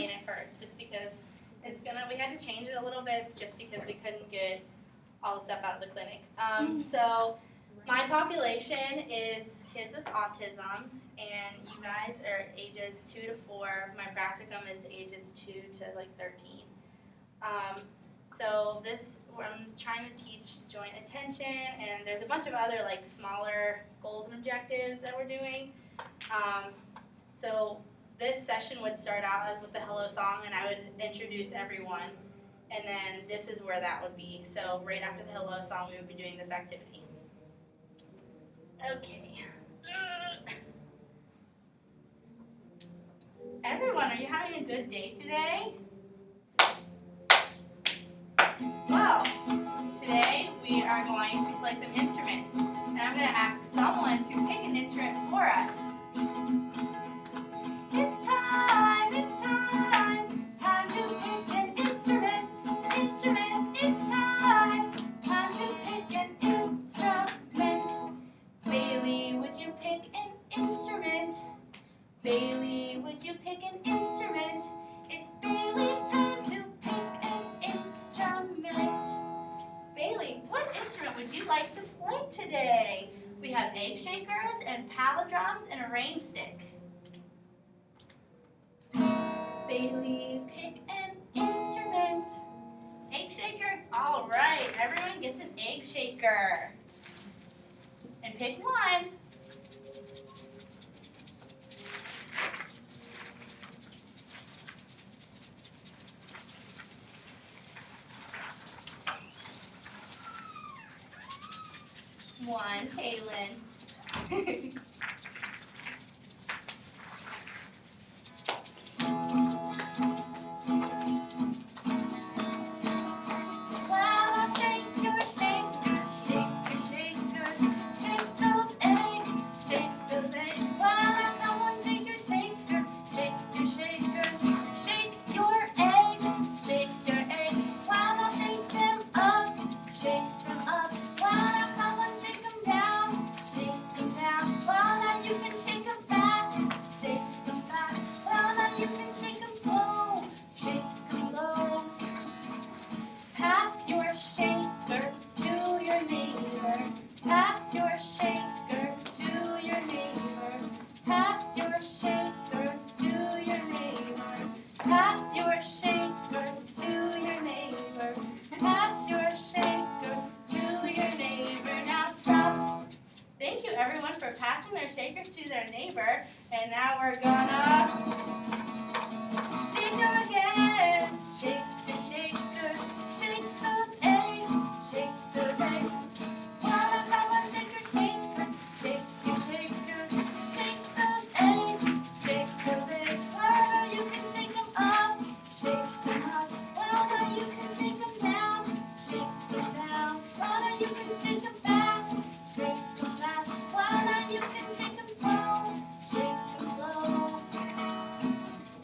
explain it first, just because we had to change it a little bit just because we couldn't get all the stuff out of the clinic. So my population is kids with autism, and you guys are ages 2 to 4. My practicum is ages 2 to like 13. So this, I'm trying to teach joint attention, and there's a bunch of other like smaller goals and objectives that we're doing. So this session would start out with the hello song, and I would introduce everyone, and then this is where that would be. So right after the hello song, we would be doing this activity. Okay. Everyone, are you having a good day today? Well, today we are going to play some instruments, and I'm going to ask someone to pick an instrument for us. It's time to pick an instrument, it's time to pick an instrument. Bailey, would you pick an instrument? Bailey, would you pick an instrument? It's Bailey's turn to pick an instrument. Bailey, what instrument would you like to play today? We have egg shakers and paddle drums and a rain stick. Bailey, pick an instrument. Egg shaker? All right, everyone gets an egg shaker. And pick one. One, Kaylin. Everyone for passing their shakers to their neighbor, and now we're gonna shake them again. Shake the shaker, shake those eggs, shake those eggs. Wanna have a shaker, shaker, shake your shaker, shake those eggs, shake those eggs. Wanna you can shake them up, shake them up. Wanna you can shake them down, shake them down. Wanna you can shake them fast, shake them fast. You can shake them slow, shake them slow.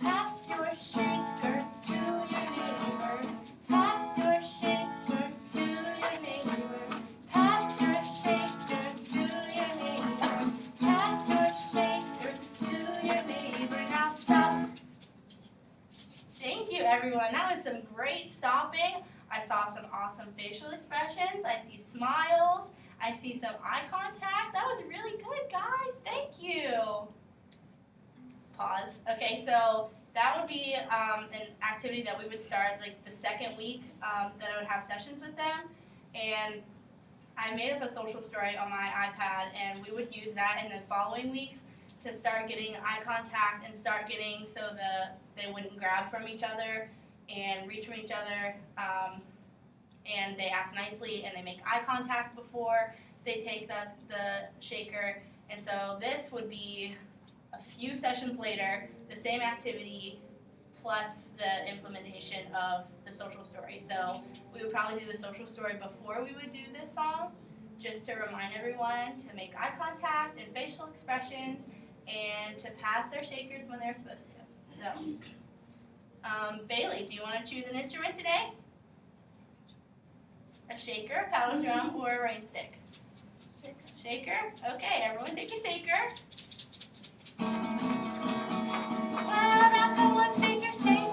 Pass your shaker to your neighbor. Pass your shaker to your neighbor. Pass your shaker to your neighbor. Pass your shaker to your neighbor. Now stop. Thank you, everyone. That was some great stopping. I saw some awesome facial expressions. I see smiles. I see some eye contact. That was really good, guys. Thank you. Pause. Okay, so that would be an activity that we would start like the second week that I would have sessions with them. And I made up a social story on my iPad, and we would use that in the following weeks to start getting eye contact and start getting so they wouldn't grab from each other and reach from each other. And they ask nicely, and they make eye contact before they take the shaker. And so this would be a few sessions later, the same activity plus the implementation of the social story. So we would probably do the social story before we would do this song, just to remind everyone to make eye contact and facial expressions and to pass their shakers when they're supposed to. So, Bailey, do you want to choose an instrument today? A shaker, a paddle drum, or a rain stick? Shaker? Okay, everyone take your shaker. Well, now come on, shake your shaker.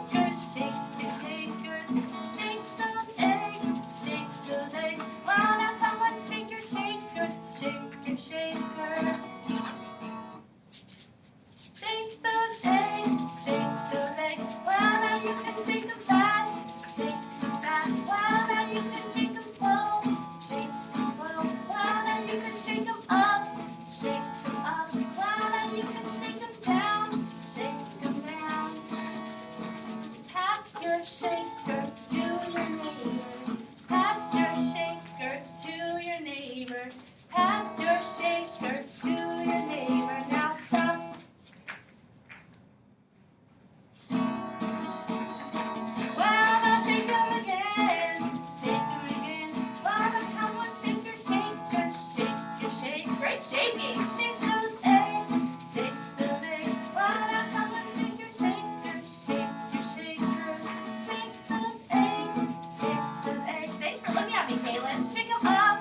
your shaker to your neighbor. Pass your shaker to your neighbor. Pass your shaker to your neighbor. Now stop. Well, now shake 'em again. Shake 'em again. Well, now come on, shake your shaker. Shake your shake. Great shaking. Shake those eggs. Shake those eggs. Well, now come on, shake your shaker. Shake your shaker. Shake those eggs. Shake those eggs. Thanks for looking at me, Kaylin. Shake 'em up.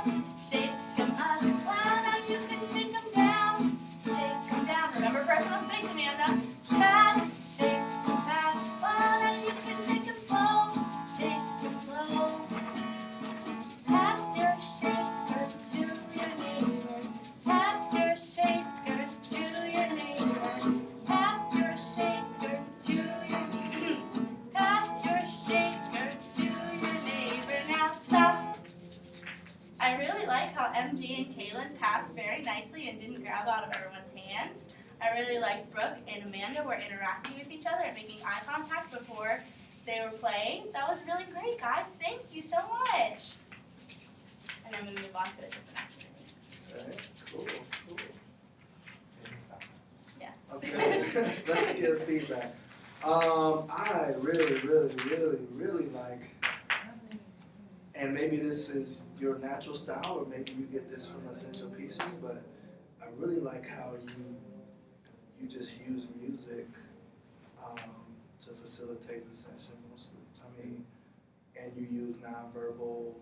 Shake 'em up. Well, now you can shake 'em down. Shake 'em down. Remember personal space, Amanda. Pass. Shake 'em pass. Well, now you can shake 'em slow. Shake 'em slow. Pass your shaker to your neighbor. Pass your shaker to your neighbor. Pass your shaker to your pass your shaker to your neighbor. Now stop. I really like how MG and Kaylin passed very nicely and didn't grab out of everyone's hands. I really like Brooke and Amanda were interacting with each other and making eye contact before they were playing. That was really great, guys. Thank you so much. And then we move on to a different activity. Alright, cool. Yeah. Okay, let's get feedback. I really like, and maybe this is your natural style, or maybe you get this from Essential Pieces, but I really like how you just use music to facilitate the session mostly. I mean, and you use nonverbal,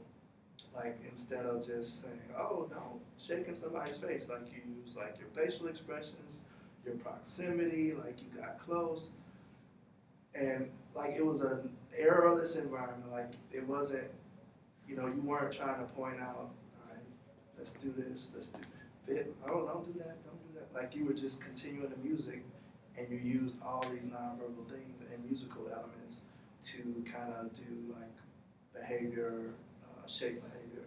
like instead of just saying, oh, no, shaking somebody's face, like you use like your facial expressions, your proximity, like you got close. And like it was an errorless environment, like it wasn't, you know, you weren't trying to point out, all right, let's do this, let's do fit. Oh, don't do that, don't do that. Like you were just continuing the music and you used all these nonverbal things and musical elements to kind of do like behavior, shape behavior.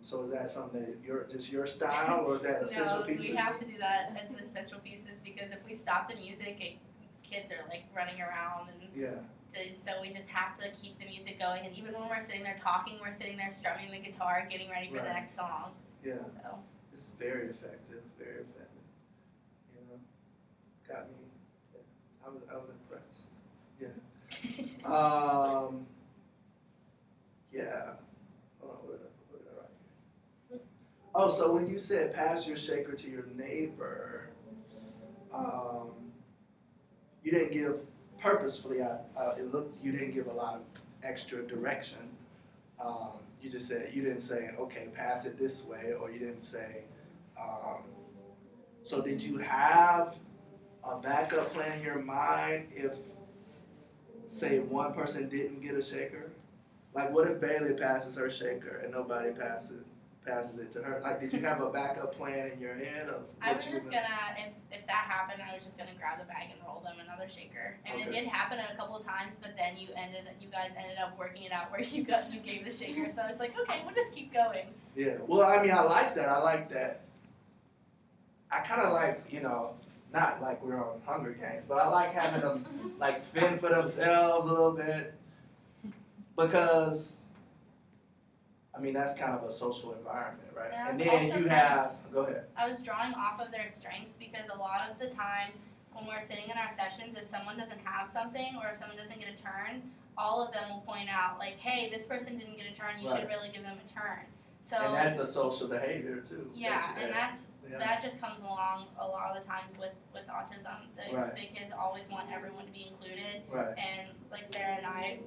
So is that something that just your style, or is that Essential Pieces? No, we have to do that at the Essential Pieces because if we stop the music, kids are like running around and Yeah. so we just have to keep the music going. And even when we're sitting there talking, we're sitting there strumming the guitar, getting ready for the next song. Yeah. So It's very effective, very effective. You know, got me. Yeah. I was impressed. Yeah. Yeah. Hold on, what did I write here? Oh, so when you said pass your shaker to your neighbor, you didn't give purposefully. It looked you didn't give a lot of extra direction. You just said you didn't say okay, pass it this way, or you didn't say. So did you have a backup plan in your mind if, say, one person didn't get a shaker? Like, what if Bailey passes her shaker and nobody passes it to her? Like, did you have a backup plan in your head of what I was you just were gonna, if that happened, I was just gonna grab the bag and roll them another shaker. And it Okay. did happen a couple of times, but then you guys ended up working it out where you gave the shaker. So I was like, okay, we'll just keep going. Yeah. Well, I mean, I like that. I kind of like, you know, not like we're on Hunger Games, but I like having them like fend for themselves a little bit because, I mean, that's kind of a social environment, right? And I And was then also you kind have, go ahead. I was drawing off of their strengths because a lot of the time when we're sitting in our sessions, if someone doesn't have something or if someone doesn't get a turn, all of them will point out like, hey, this person didn't get a turn, you should really give them a turn. So And that's a social behavior too. yeah, and Yeah. that just comes along a lot of the times with autism. The kids always want everyone to be included. Right. And like Sarah and I,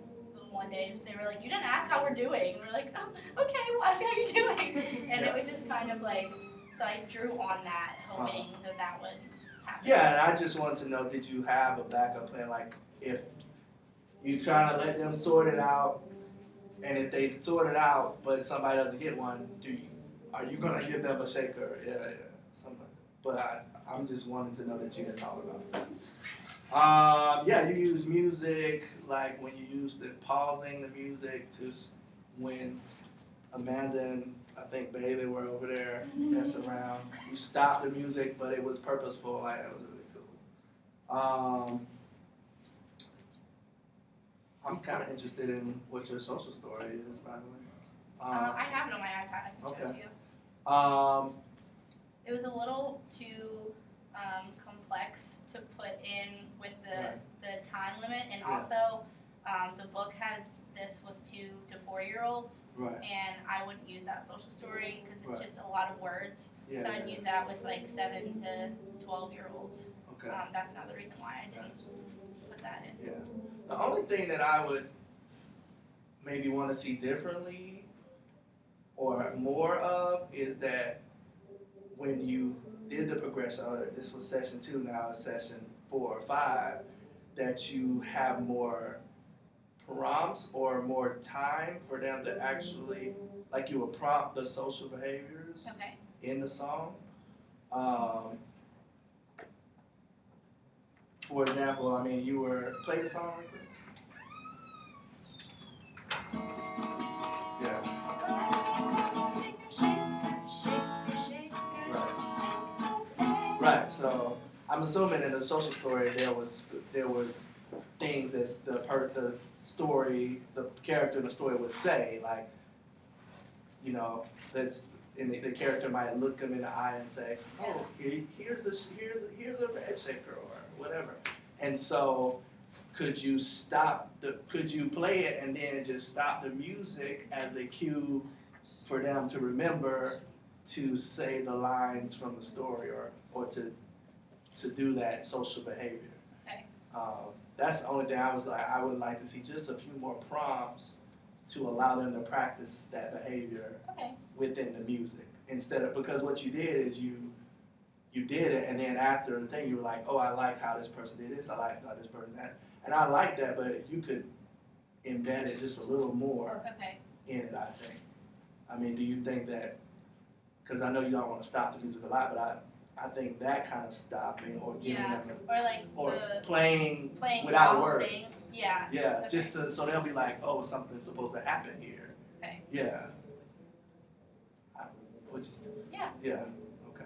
one day they were like, you didn't ask how we're doing. And we're like, oh, okay, we'll ask how you're doing. And it was just kind of like, so I drew on that, hoping that would happen. Yeah, and I just wanted to know, did you have a backup plan? Like, if you trying to let them sort it out, and if they sort it out, but somebody doesn't get one, are you gonna give them a shaker? Yeah, something like that. But I'm just wanting to know that you had thought about that. Yeah, you use music, like when you use the pausing the music to when Amanda and I think Bailey were over there messing around. You stopped the music, but it was purposeful. Like, it was really cool. I'm kind of interested in what your social story is, by the way. I have it on my iPad. I can show it okay. to you. Um, It was a little too complex to put in with the time limit, and Yeah. also the book has this with 2 to 4 year olds, right. and I wouldn't use that social story because it's Right. just a lot of words. Yeah. So I'd use that with like 7 to 12 year olds. Okay. That's another reason why I didn't Gotcha. put that in. Yeah. The only thing that I would maybe want to see differently or more of is that when you did the progression, or this was session 2, now it's session 4 or 5, that you have more prompts or more time for them to actually, like you would prompt the social behaviors Okay. in the song. For example, I mean, you were, play the song real quick. Yeah. Right. So I'm assuming in the social story there was things as the story, the character in the story would say, like, you know, that's. And the character might look him in the eye and say, "Oh, here's a red shaker or whatever." And so, could you play it and then just stop the music as a cue for them to remember to say the lines from the story or to do that social behavior? Okay. That's the only thing I would like to see just a few more prompts to allow them to practice that behavior. Okay. Within the music, because what you did is you did it, and then after the thing you were like, oh, I like how this person did this, I like how this person that, and I like that, but you could embed it just a little more Okay. in it, I think. I mean, do you think that, because I know you don't want to stop the music a lot, but I think that kind of stopping or giving Yeah. them Or like or the playing while without words. saying, yeah. Yeah, Okay. just so they'll be like, oh, something's supposed to happen here. Okay. Yeah. Yeah. Yeah. Okay.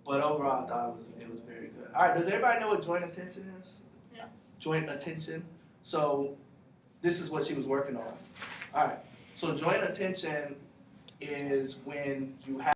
But overall, I thought it was very good. All right. Does everybody know what joint attention is? No. Joint attention. So this is what she was working on. All right. So joint attention is when you have